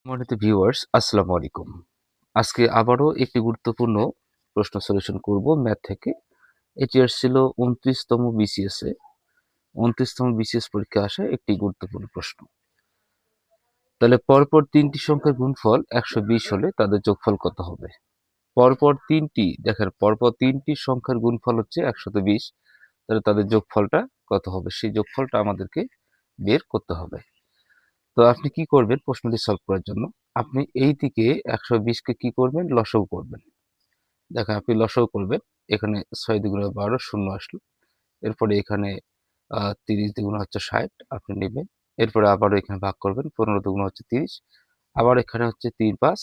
সম্মানিত ভিউয়ার্স, আসসালামু আলাইকুম। আজকে আবারও একটি গুরুত্বপূর্ণ প্রশ্ন সলিউশন করব ম্যাথ থেকে। এটি আসছিল 29তম বিসিএস এ 29তম বিসিএস পরীক্ষায় আসা একটি গুরুত্বপূর্ণ প্রশ্ন। তাহলে পরপর তিনটি সংখ্যার গুণফল 120 হলে তাদের যোগফল কত হবে? পরপর তিনটি সংখ্যার গুণফল হচ্ছে 120, তাহলে তাদের যোগফলটা কত হবে? সেই যোগফলটা আমাদেরকে বের করতে হবে। তো আপনি কি করবেন প্রশ্নটি সলভ করার জন্য? আপনি এই দিকে 120কে কি করবেন? লসাগু করবেন। দেখেন আপনি লসাগু করবেন, এখানে 6 দুগুণে 12 শূন্য আসলো। এরপরে এখানে 30 দুগুণে হচ্ছে 60 আপনি নেবেন। এরপরে আবারও এখানে ভাগ করবেন, 15 দুগুণে হচ্ছে 30, আবার এখানে হচ্ছে 3 5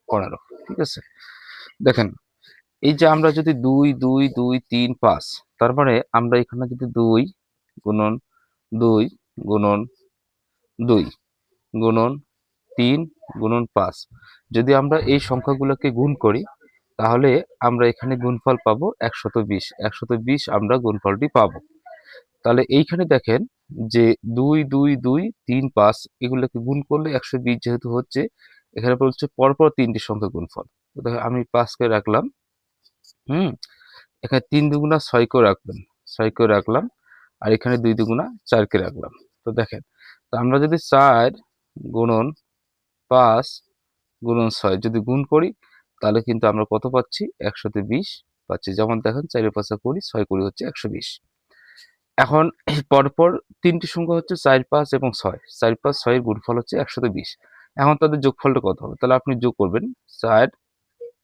15। ঠিক আছে, দেখেন এই যে আমরা যদি 2 2 2 3 5, তার মানে আমরা এখানে যদি 2 গুণন 2 গুণন 2 গুণন 3 গুণন 5, যদি আমরা এই সংখ্যাগুলোকে গুণ করি তাহলে আমরা এখানে গুণফল পাবো 120। 120 আমরা গুণফলটি পাবো। তাহলে এইখানে দেখেন যে 2 2 2 3 5 এগুলোকে গুণ করলে 120 যেহেতু হচ্ছে, এখানে বলছে পরপর তিনটি সংখ্যা গুণফল। তো দেখো আমি 5 কে রাখলাম, এখানে 3 দুগুণা 6 কে রাখবেন, 6 কে রাখলাম, আর এখানে 2 দুগুণা 4 কে রাখলাম। তো দেখেন, তো আমরা যদি 4 গুণন 5 গুণন 6 যদি গুণ করি তাহলে কিন্তু আমরা কত পাচ্ছি? 120 পাচ্ছি। যেমন দেখেন 4 এর 5 20, 6 20 হচ্ছে 120। এখন এই পরপর তিনটি সংখ্যা হচ্ছে 4 5 এবং 6, 4 5 6 এর গুণফল হচ্ছে 120। এখন তাদের যোগফলটা কত হবে? তাহলে আপনি যোগ করবেন 4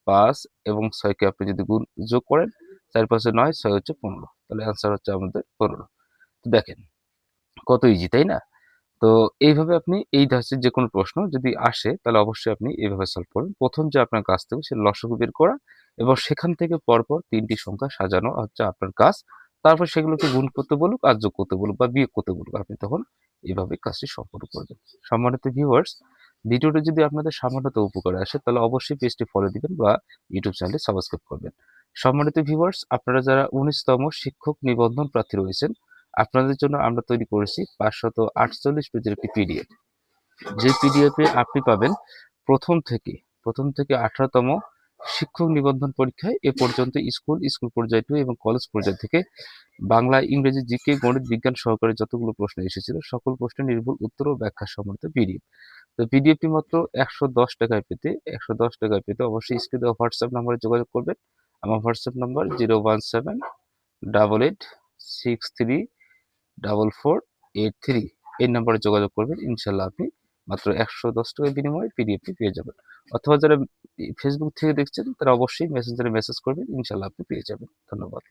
5 এবং 6 কে আপনি যদি যোগ করেন, 4 5 9, 6 হচ্ছে 15, তাহলে অ্যান্সার হচ্ছে আমাদের 15। তো দেখেন কত ইজি, তাই না? তো এইভাবে আপনি এই ধাঁচের যে কোনো প্রশ্ন যদি আসে তাহলে অবশ্যই আপনি এইভাবে সলভ করবেন। প্রথম যে আপনার কাজ থাকবে সে লসাগু বের করা এবং সেখান থেকে পরপর তিনটি সংখ্যা সাজানো হচ্ছে আপনার কাজ। তারপর সেগুলোকে গুণ করতে বলুক আর যোগ করতে বলুক বা বিয়োগ করতে বলুক, আপনি তখন এইভাবে কাজটি সম্পন্ন করবেন। সম্মানিত ভিউয়ার্স, ভিডিওটি যদি আপনাদের সামান্যত উপকারে আসে তাহলে অবশ্যই পেজটি ফলো দিবেন বা ইউটিউব চ্যানেলটি সাবস্ক্রাইব করবেন। সম্মানিত ভিউয়ার্স, আপনারা যারা 19তম শিক্ষক নিবন্ধন প্রার্থী রয়েছেন, আপনাদের জন্য আমরা তৈরি করেছি 548 পেজের একটি পিডিএফ। যে পিডিএফে আপনি পাবেন প্রথম থেকে 18তম শিক্ষক নিবন্ধন পরীক্ষায় এ পর্যন্ত স্কুল পর্যায় 2 এবং কলেজ পর্যায় থেকে বাংলা, ইংরেজি, জিকে, গণিত, বিজ্ঞান সহকারে যতগুলো প্রশ্ন এসেছিল সকল প্রশ্নের নির্ভুল উত্তর ও ব্যাখ্যা সম্বলিত পিডিএফ। তো পিডিএফটি মাত্র 110 টাকায় পেতে অবশ্যই স্ক্রিনে দেওয়া হোয়াটসঅ্যাপ নাম্বারে যোগাযোগ করবেন। আমার হোয়াটসঅ্যাপ নাম্বার 01788634483। এই নাম্বারে যোগাযোগ করবেন, ইনশাল্লাহ আপনি মাত্র 110 টাকার বিনিময়ে পিডিএফটি পেয়ে যাবেন। অথবা যারা ফেসবুক থেকে দেখছেন তারা অবশ্যই মেসেঞ্জারে মেসেজ করবেন, ইনশাল্লাহ আপনি পেয়ে যাবেন। ধন্যবাদ।